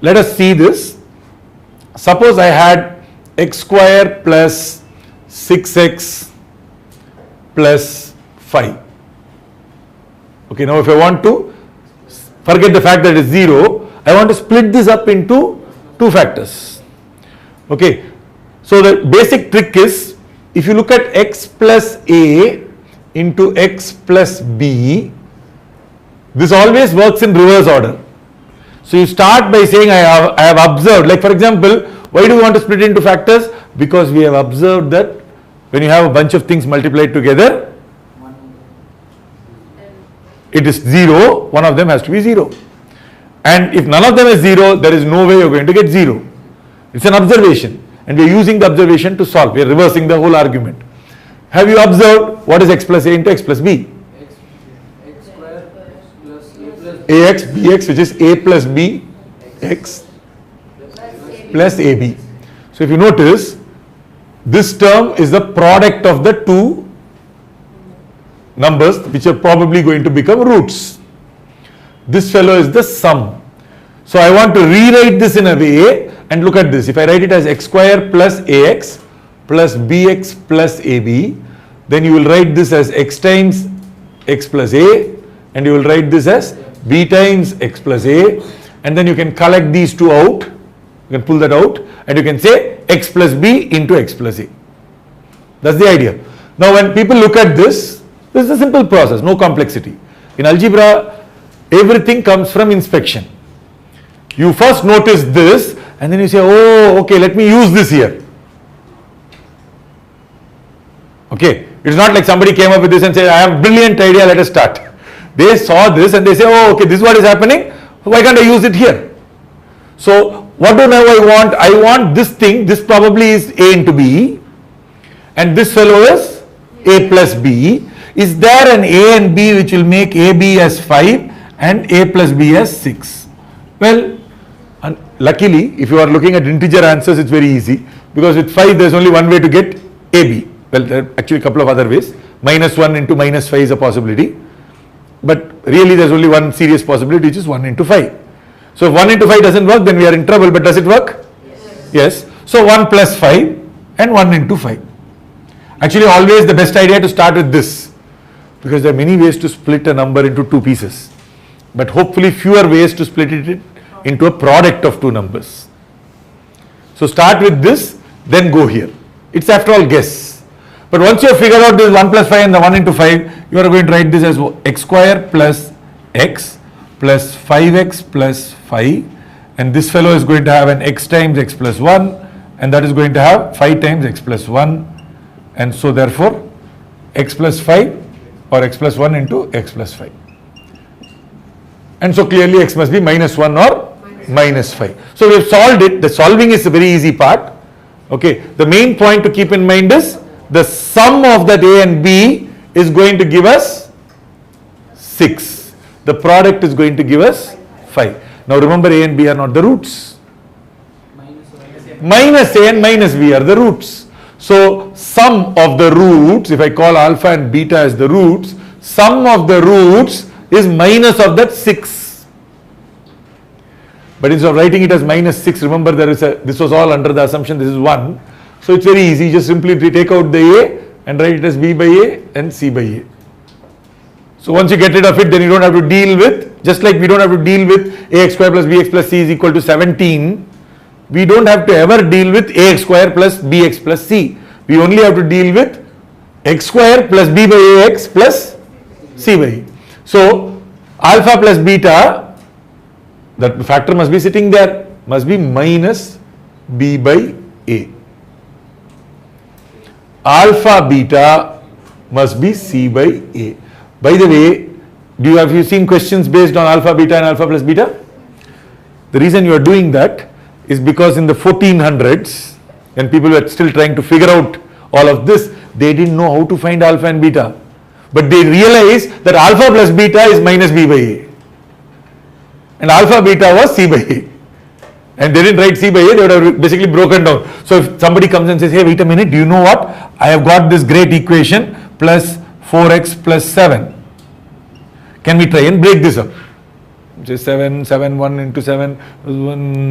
let us see this. Suppose I had x square plus 6x plus 5. Okay, now if I want to forget the fact that it's 0, I want to split this up into 2 factors. Okay, so the basic trick is, if you look at x plus a into x plus b, this always works in reverse order. So you start by saying I have observed, like for example, why do we want to split into factors? Because we have observed that when you have a bunch of things multiplied together, it is 0, one of them has to be 0. And if none of them is 0, there is no way you're going to get 0. It's an observation, and we're using the observation to solve. We're reversing the whole argument. Have you observed what is x plus a into x plus b? x square plus a plus ax bx, which is a plus b x plus ab. So if you notice, this term is the product of the two numbers which are probably going to become roots. This fellow is the sum. So I want to rewrite this in a way, and look at this. If I write it as x square plus ax plus bx plus ab, then you will write this as x times x plus a, and you will write this as b times x plus a, and then you can collect these two out, you can pull that out, and you can say x plus b into x plus a. That's the idea. Now when people look at this, this is a simple process, no complexity. In algebra, everything comes from inspection. You first notice this, and then you say, oh, okay, let me use this here. Okay, it's not like somebody came up with this and said, I have a brilliant idea, let us start. They saw this and they say, oh, okay, this is what is happening, why can't I use it here? So, what do now I want? I want this thing, this probably is a into b, and this fellow is a plus b. Is there an a and b which will make ab as 5 and a plus b as 6? Well, luckily, if you are looking at integer answers, it's very easy, because with 5 there is only one way to get ab. Well, there are actually a couple of other ways. -1 into -5 is a possibility, but really there is only one serious possibility, which is 1 into 5. So if 1 into 5 doesn't work, then we are in trouble, but does it work? Yes. So 1 plus 5 and 1 into 5. Actually, always the best idea to start with this, because there are many ways to split a number into 2 pieces, but hopefully fewer ways to split it into a product of 2 numbers. So start with this, then go here. It's after all guess. But once you have figured out this 1 plus 5 and the 1 into 5, you are going to write this as x square plus x plus 5x plus 5, and this fellow is going to have an x times x plus 1, and that is going to have 5 times x plus 1, and so therefore x plus 5 or x plus 1 into x plus 5. And so clearly x must be -1 or -5. So we have solved it. The solving is a very easy part. Okay, the main point to keep in mind is the sum of that a and b is going to give us 6. The product is going to give us 5. Now remember, a and b are not the roots. Minus a and minus b are the roots. So sum of the roots, if I call alpha and beta as the roots, sum of the roots is minus of that 6. But instead of writing it as -6, remember this was all under the assumption this is 1. So it's very easy, just simply take out the a and write it as b by a and c by a. So once you get rid of it, then you don't have to deal with, just like we don't have to deal with ax square plus bx plus c is equal to 17, we don't have to ever deal with ax square plus bx plus c. We only have to deal with x square plus b by ax plus c by a. So alpha plus beta, that factor must be sitting there, must be minus b by a. Alpha beta must be c by a. By the way, have you seen questions based on alpha beta and alpha plus beta? The reason you are doing that is because in the 1400s, when people were still trying to figure out all of this, they didn't know how to find alpha and beta. But they realized that alpha plus beta is minus b by a. And alpha beta was c by a. And they didn't write c by a, they would have basically broken down. So if somebody comes and says, hey, wait a minute, do you know what? I have got this great equation plus 4x plus 7. Can we try and break this up? Say 7, 7, 1 into 7,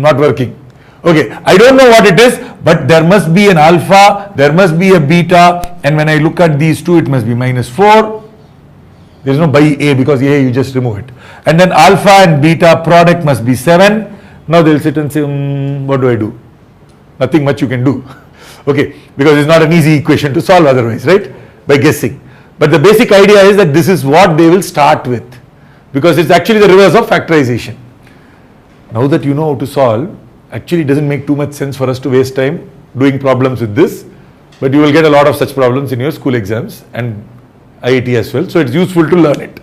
not working. Okay, I don't know what it is, but there must be an alpha, there must be a beta, and when I look at these two, it must be -4. There is no by A, because A you just remove it. And then alpha and beta product must be 7. Now they'll sit and say, what do I do? Nothing much you can do. Okay, because it's not an easy equation to solve otherwise, right? By guessing. But the basic idea is that this is what they will start with, because it's actually the reverse of factorization. Now that you know how to solve, actually it doesn't make too much sense for us to waste time doing problems with this, but you will get a lot of such problems in your school exams and IIT as well, so it's useful to learn it.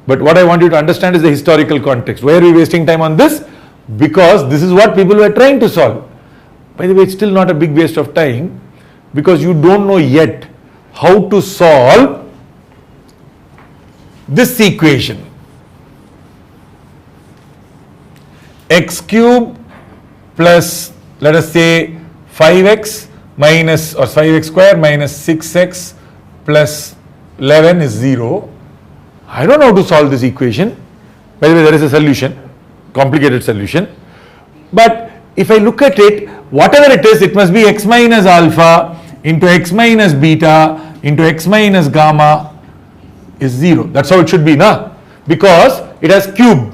But what I want you to understand is the historical context. Why are we wasting time on this? Because this is what people were trying to solve. By the way, it's still not a big waste of time, because you don't know yet how to solve this equation. X cube plus, let us say, 5x minus, or 5x square minus 6x plus 11 is 0. I don't know how to solve this equation. By the way, there is a solution, complicated solution. But if I look at it, whatever it is, it must be x minus alpha into x minus beta into x minus gamma is 0. That's how it should be, na? Because it has cube.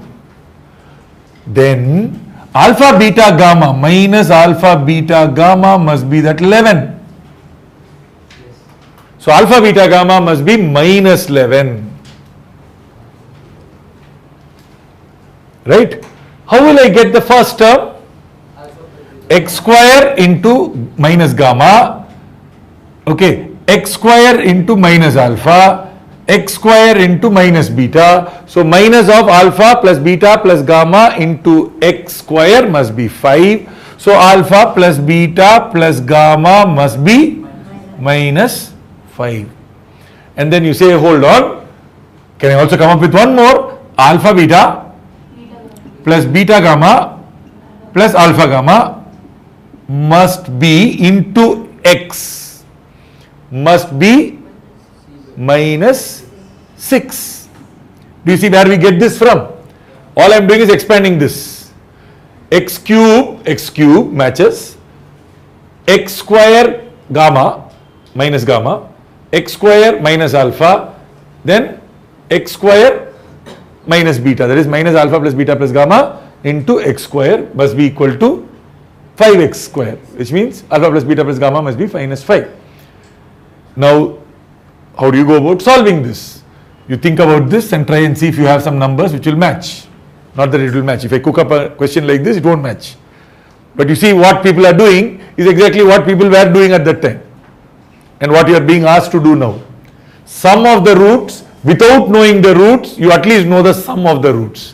Then alpha beta gamma minus alpha beta gamma must be that 11. So alpha beta gamma must be minus 11. Right? How will I get the first term? X square into minus gamma. Okay. X square into minus alpha. X square into minus beta. So minus of alpha plus beta plus gamma into x square must be 5. So alpha plus beta plus gamma must be minus 5. And then you say, hold on, can I also come up with one more? Alpha beta plus beta gamma plus alpha gamma must be into x, must be minus 6. Do you see where we get this from? All I am doing is expanding this. X cube matches x square gamma minus gamma, x square minus alpha, then x square minus beta, that is minus alpha plus beta plus gamma into x square must be equal to 5x square, which means alpha plus beta plus gamma must be minus 5. Now, how do you go about solving this? You think about this and try and see if you have some numbers which will match. Not that it will match. If I cook up a question like this, it won't match. But you see, what people are doing is exactly what people were doing at that time and what you are being asked to do now. Sum of the roots, without knowing the roots, you at least know the sum of the roots.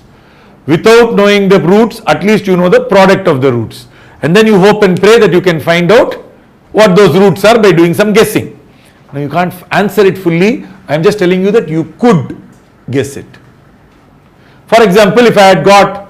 Without knowing the roots, at least you know the product of the roots. And then you hope and pray that you can find out what those roots are by doing some guessing. Now you can't answer it fully. I am just telling you that you could guess it. For example, if I had got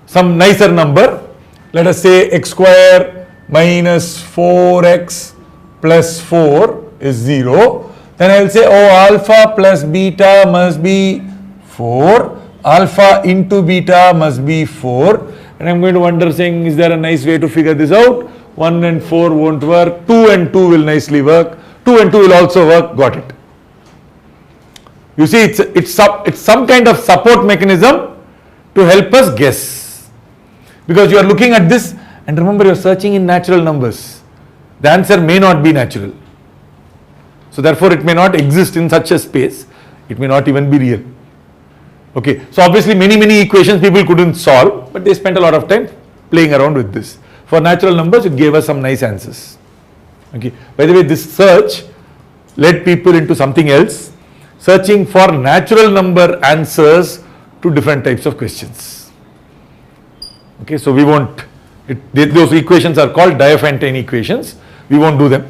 some nicer number, let us say x square minus 4x plus 4 is 0, then I will say, oh, alpha plus beta must be 4, alpha into beta must be 4, and I am going to wonder saying, is there a nice way to figure this out? 1 and 4 won't work, 2 and 2 will nicely work, 2 and 2 will also work, got it. You see, it's some kind of support mechanism to help us guess. Because you are looking at this, and remember, you are searching in natural numbers. The answer may not be natural. So therefore, it may not exist in such a space. It may not even be real. Okay, so obviously many equations people couldn't solve, but they spent a lot of time playing around with this. For natural numbers, it gave us some nice answers. Okay, by the way, this search led people into something else, searching for natural number answers to different types of questions. Okay, so we won't, those equations are called Diophantine equations. We won't do them.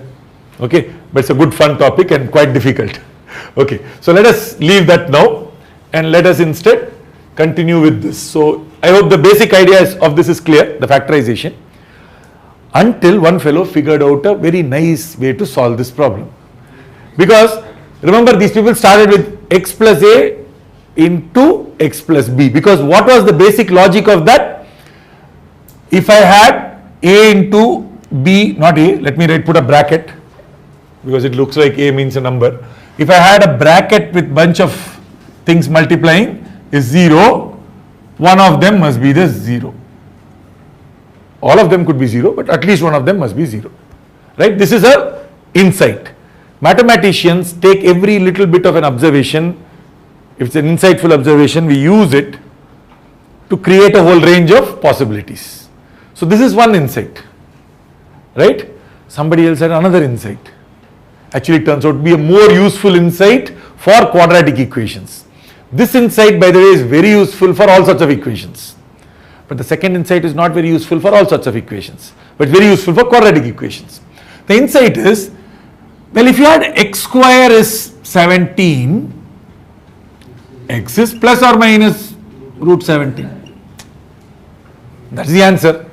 Okay, but it's a good fun topic and quite difficult. Okay, so let us leave that now and let us instead continue with this. So I hope the basic idea of this is clear, the factorization, until one fellow figured out a very nice way to solve this problem. Because remember, these people started with x plus a into x plus b. Because what was the basic logic of that? If I had a into b, not a, let me put a bracket, because it looks like a means a number. If I had a bracket with bunch of things multiplying is 0, one of them must be the 0. All of them could be 0, but at least one of them must be 0. Right? This is a insight. Mathematicians take every little bit of an observation. If it's an insightful observation, we use it to create a whole range of possibilities. So this is one insight. Right? Somebody else had another insight. Actually, it turns out to be a more useful insight for quadratic equations. This insight, by the way, is very useful for all sorts of equations. But the second insight is not very useful for all sorts of equations, but very useful for quadratic equations. The insight is, well, if you had x square is 17, x is plus or minus root 17. That's the answer.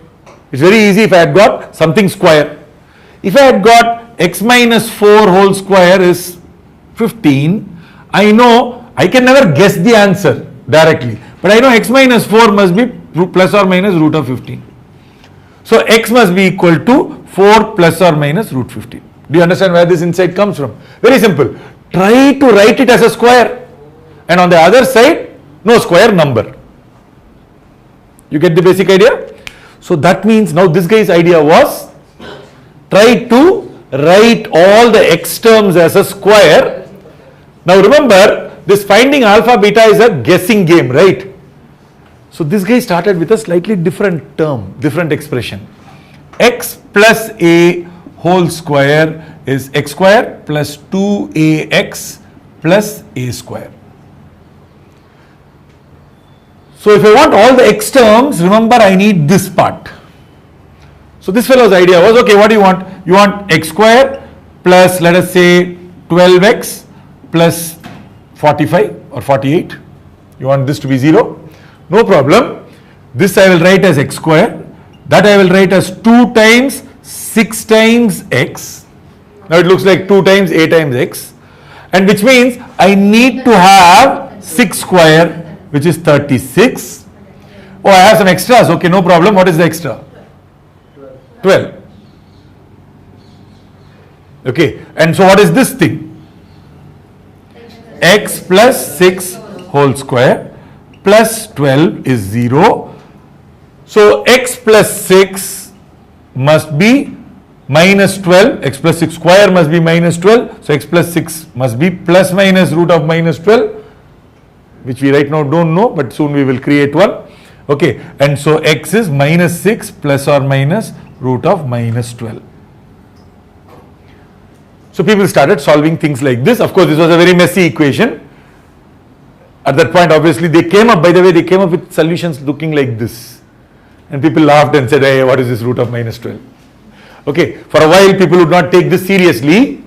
It's very easy if I had got something square. If I had got x minus 4 whole square is 15, I know I can never guess the answer directly, but I know x minus 4 must be plus or minus root of 15. So x must be equal to 4 plus or minus root 15. Do you understand where this insight comes from? Very simple. Try to write it as a square, and on the other side, no square number. You get the basic idea? So that means now this guy's idea was, try to write all the x terms as a square. Now remember, this finding alpha beta is a guessing game, right? So this guy started with a slightly different term, different expression. X plus a whole square is x square plus 2ax plus a square. So if I want all the x terms, remember I need this part. So this fellow's idea was, okay, what do you want? You want x square plus, let us say, 12x plus 45 or 48. You want this to be 0? No problem. This I will write as x square. That I will write as 2 times 6 times x. Now it looks like 2 times a times x. And which means I need to have 6 square, which is 36. Oh, I have some extras. Okay, no problem. What is the extra? 12. Okay, and so what is this thing? X plus 6 whole square plus 12 is 0. So x plus 6 must be minus 12. X plus 6 square must be minus 12. So x plus 6 must be plus minus root of minus 12, which we right now don't know, but soon we will create one. Okay, and so x is minus 6 plus or minus root of minus 12. So people started solving things like this. Of course, this was a very messy equation. At that point, obviously, they came up, by the way, they came up with solutions looking like this. And people laughed and said, hey, what is this root of minus 12? Okay, for a while, people would not take this seriously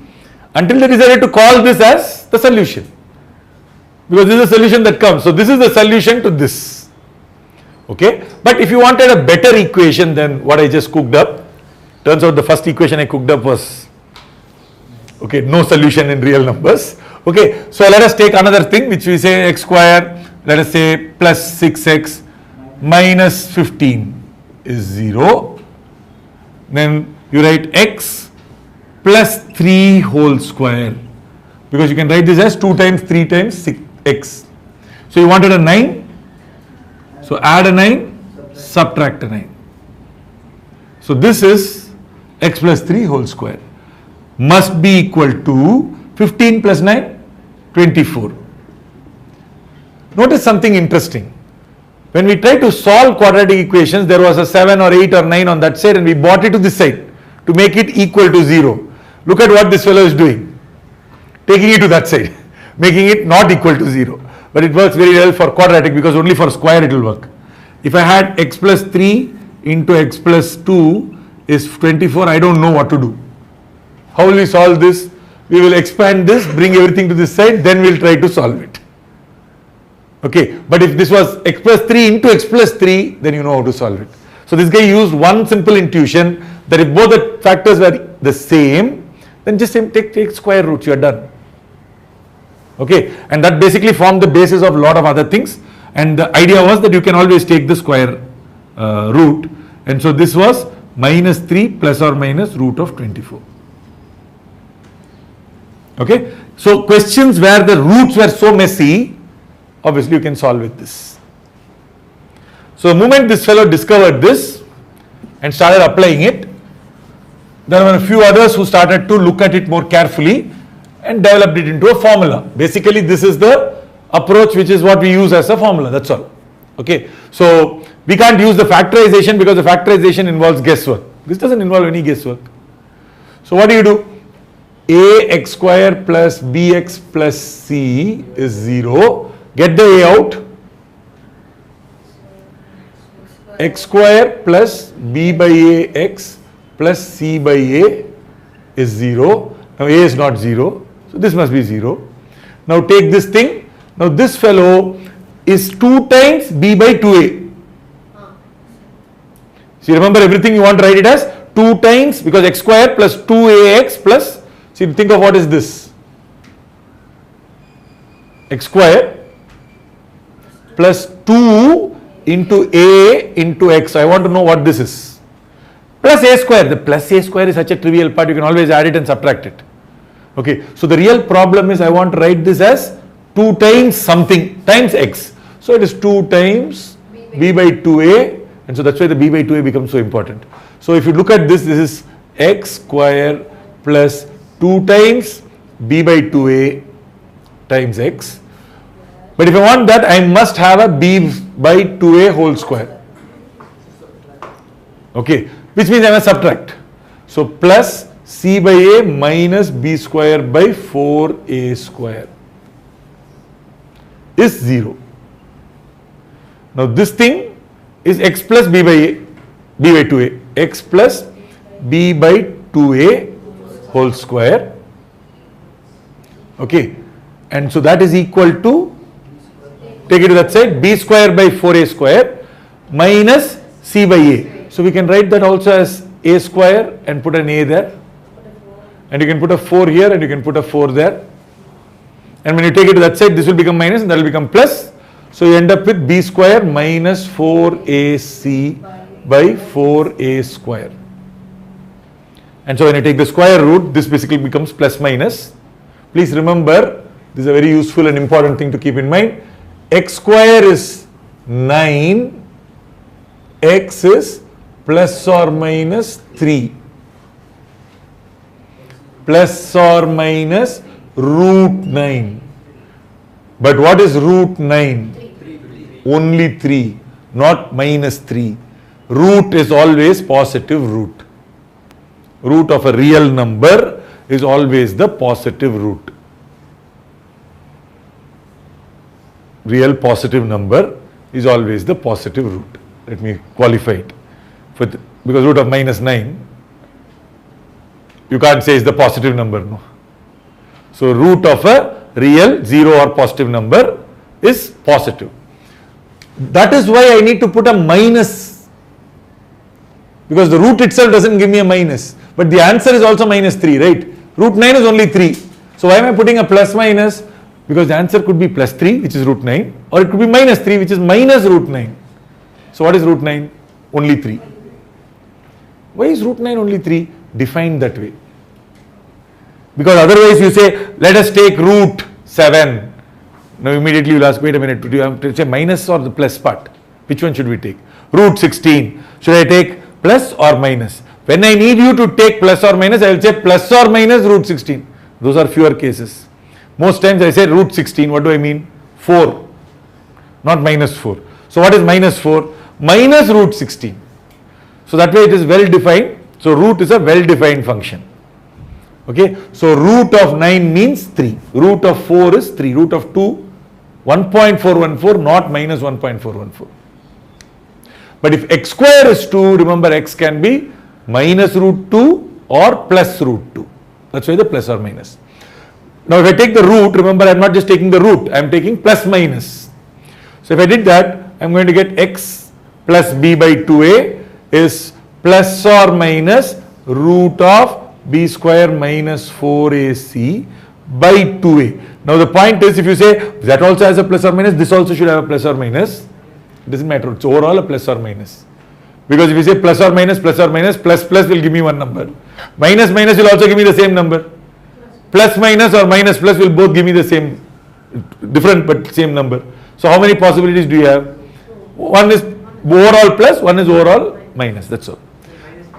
until they decided to call this as the solution. Because this is a solution that comes. So this is the solution to this. Okay, but if you wanted a better equation than what I just cooked up, turns out the first equation I cooked up was, okay, no solution in real numbers. Okay, so let us take another thing which we say x square, let us say plus 6x minus 15 is 0. Then you write x plus 3 whole square, because you can write this as 2 times 3 times 6x. So you wanted a 9. So add a 9, subtract a 9. So this is x plus 3 whole square must be equal to 15 plus 9, 24. Notice something interesting. When we try to solve quadratic equations, there was a 7 or 8 or 9 on that side and we brought it to this side to make it equal to 0. Look at what this fellow is doing. Taking it to that side, making it not equal to 0. But it works very well for quadratic because only for square it will work. If I had x plus 3 into x plus 2 is 24, I don't know what to do. How will we solve this? We will expand this, bring everything to this side, then we will try to solve it. Okay, but if this was x plus 3 into x plus 3, then you know how to solve it. So this guy used one simple intuition that if both the factors were the same, then just take square roots, you are done. Okay, and that basically formed the basis of a lot of other things. And the idea was that you can always take the square root. And so this was minus 3 plus or minus root of 24. Okay, so questions where the roots were so messy, obviously you can solve with this. So the moment this fellow discovered this and started applying it, there were a few others who started to look at it more carefully and developed it into a formula. Basically this is the approach which is what we use as a formula, that's all. Okay, so we can't use the factorization because the factorization involves guesswork. This doesn't involve any guesswork. So what do? Ax square plus bx plus c is 0. Get the a out. X square plus b by ax plus c by a is 0. Now a is not 0. So this must be 0. Now take this thing. Now this fellow is 2 times b by 2a. So you remember everything you want to write it as 2 times, because x square plus 2ax plus, see, think of what is this. X square plus 2 into a into x. I want to know what this is. Plus a square. The plus a square is such a trivial part, you can always add it and subtract it. Okay, so the real problem is I want to write this as 2 times something times x. So it is 2 times b by 2a, and so that's why the b by 2a becomes so important. So if you look at this, this is x square plus 2 times b by 2a times x. But if I want that, I must have a b by 2a whole square. Okay, which means I must subtract. So plus c by a minus b square by 4a square is 0. Now this thing is x plus b by a, b by 2a, x plus b by 2a whole square. Okay, and so that is equal to, take it to that side, b square by 4a square minus c by a. So we can write that also as a square and put an a there, and you can put a 4 here and you can put a 4 there, and when you take it to that side, this will become minus and that will become plus. So you end up with b square minus 4ac by 4a square. And so when you take the square root, this basically becomes plus minus. Please remember, this is a very useful and important thing to keep in mind. X square is 9, x is plus or minus 3, plus or minus root 9. But what is root 9? Only 3, not minus 3. Root is always positive root. Root of a real number is always the positive root. Real positive number is always the positive root. Let me qualify it. Because root of minus 9, you can't say is the positive number, no. So root of a real 0 or positive number is positive. That is why I need to put a minus, because the root itself doesn't give me a minus, but the answer is also minus 3, right? Root 9 is only 3. So why am I putting a plus minus? Because the answer could be plus 3, which is root 9, or it could be minus 3, which is minus root 9. So what is root 9? Only 3. Why is root 9 only 3? Defined that way. Because otherwise you say, let us take root 7. Now immediately you will ask, wait a minute, do you have to say minus or the plus part? Which one should we take? Root 16. Should I take plus or minus? When I need you to take plus or minus, I will say plus or minus root 16. Those are fewer cases. Most times I say root 16. What do I mean? 4. Not minus 4. So what is minus 4? Minus root 16. So that way it is well defined. So root is a well defined function. Okay. So root of 9 means 3. Root of 4 is 3. Root of 2, 1.414, not minus 1.414. But if x square is 2, remember x can be minus root 2 or plus root 2. That's why the plus or minus. Now if I take the root, remember I am not just taking the root, I am taking plus minus. So if I did that, I am going to get x plus b by 2a is plus or minus root of b square minus 4ac by 2a. Now the point is, if you say that also has a plus or minus, this also should have a plus or minus, it doesn't matter, it's overall a plus or minus. Because if you say plus or minus, plus plus will give me one number. Minus will also give me the same number. Plus minus or minus plus will both give me the same, different but same number. So how many possibilities do you have? One is overall plus, one is overall minus, that's all.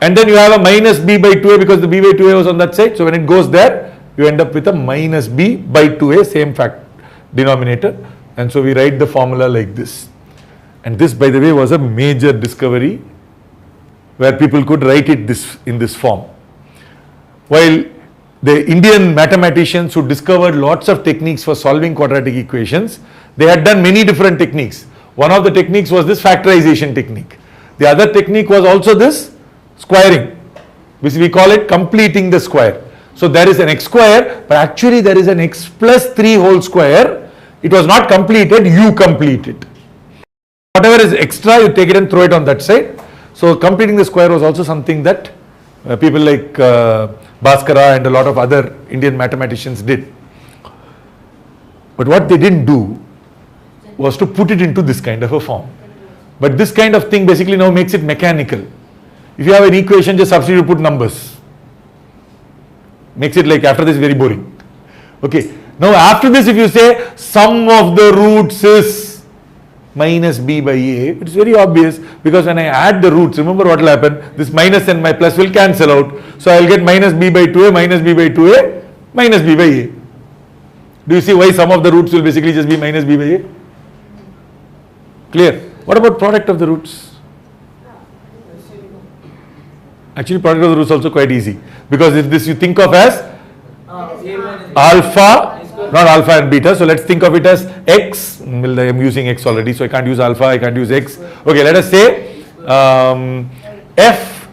And then you have a minus b by 2a because the b by 2a was on that side. So when it goes there, you end up with a minus b by 2a, same fact denominator. And so we write the formula like this. And this, by the way, was a major discovery where people could write it in this form. While the Indian mathematicians who discovered lots of techniques for solving quadratic equations, they had done many different techniques. One of the techniques was this factorization technique. The other technique was also this squaring, which we call it completing the square. So there is an x square, but actually there is an x plus 3 whole square. It was not completed, you complete it. Whatever is extra, you take it and throw it on that side. So completing the square was also something that people like Bhaskara and a lot of other Indian mathematicians did. But what they didn't do was to put it into this kind of a form. But this kind of thing basically now makes it mechanical. If you have an equation, just substitute, put numbers. Makes it like after this very boring. Okay. Now after this, if you say sum of the roots is minus b by a, it's very obvious because when I add the roots, remember what will happen? This minus and my plus will cancel out. So I will get minus b by 2a, minus b by 2a, minus b by a. Do you see why sum of the roots will basically just be minus b by a? Clear? What about product of the roots? Actually, product of the roots is also quite easy because if this you think of as alpha, not alpha and beta, so let's think of it as x. Well, I am using x already, so I can't use alpha, I can't use x. Okay, let us say f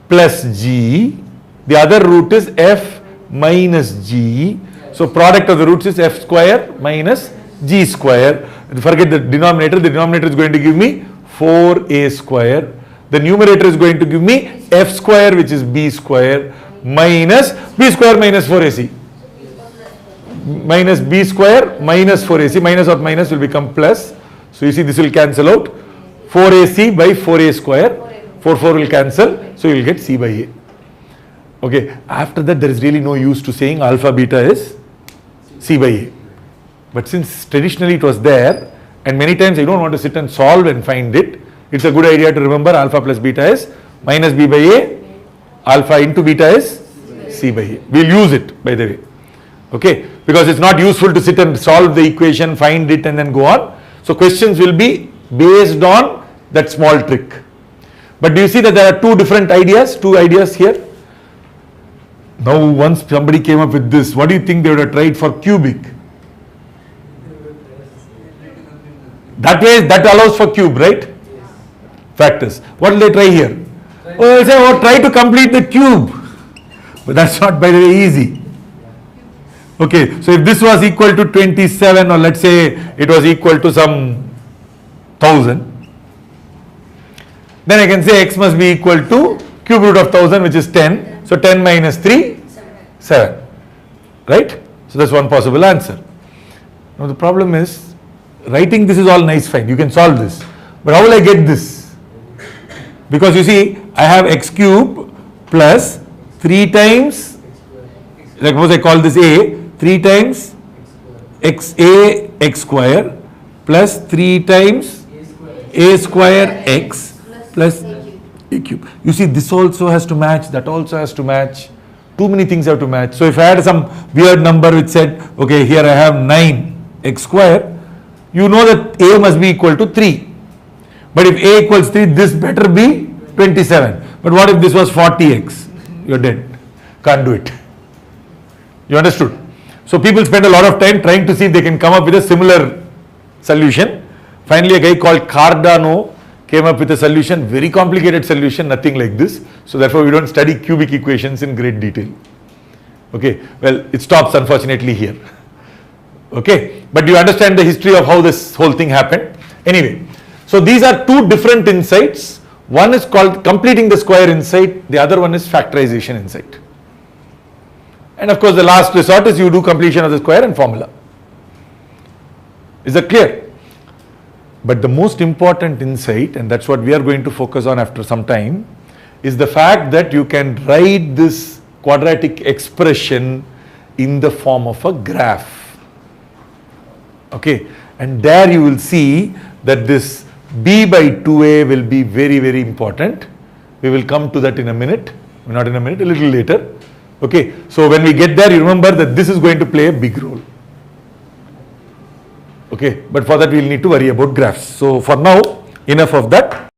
plus g, the other root is f minus g, so product of the roots is f square minus g square. Forget the denominator is going to give me 4a square. The numerator is going to give me f square, which is b square, minus b square minus 4ac. Minus b square minus 4ac, minus or minus will become plus. So you see this will cancel out. 4ac by 4a square, 4 will cancel, so you will get c by a. Okay, after that there is really no use to saying alpha beta is c by a. But since traditionally it was there, and many times I don't want to sit and solve and find it, it's a good idea to remember alpha plus beta is minus b by a, alpha into beta is c by a. We'll use it, by the way. Okay, because it's not useful to sit and solve the equation, find it and then go on. So questions will be based on that small trick. But do you see that there are two ideas here? Now once somebody came up with this, what do you think they would have tried for cubic? That way, that allows for cube, right? Factors. What will they try here? Oh, they'll say, oh, try to complete the cube. But that's not, by the way, easy. Okay, so if this was equal to 27, or let's say it was equal to some 1000, then I can say x must be equal to cube root of 1000, which is 10. So 10 minus 3, 7. Right? So that's one possible answer. Now the problem is, writing this is all nice, fine. You can solve this. But how will I get this? Because you see, I have x cube plus 3 times, like suppose I call this a, 3 times x square plus 3 times a square x plus a cube. You see, this also has to match, that also has to match. Too many things have to match. So if I had some weird number which said, okay, here I have 9x square, you know that a must be equal to 3. But if a equals 3, this better be 27. But what if this was 40x? You're dead. Can't do it. You understood? So people spend a lot of time trying to see if they can come up with a similar solution. Finally, a guy called Cardano came up with a solution, very complicated solution, nothing like this. So therefore, we don't study cubic equations in great detail. Okay, well, it stops unfortunately here. Okay, but you understand the history of how this whole thing happened. Anyway, so these are two different insights. One is called completing the square insight, the other one is factorization insight. And of course, the last resort is you do completion of the square and formula. Is that clear? But the most important insight, and that's what we are going to focus on after some time, is the fact that you can write this quadratic expression in the form of a graph. Okay, and there you will see that this b by 2a will be very, very important. We will come to that in a minute, not in a minute, a little later. Okay, so when we get there, you remember that this is going to play a big role. Okay, but for that we will need to worry about graphs. So for now, enough of that.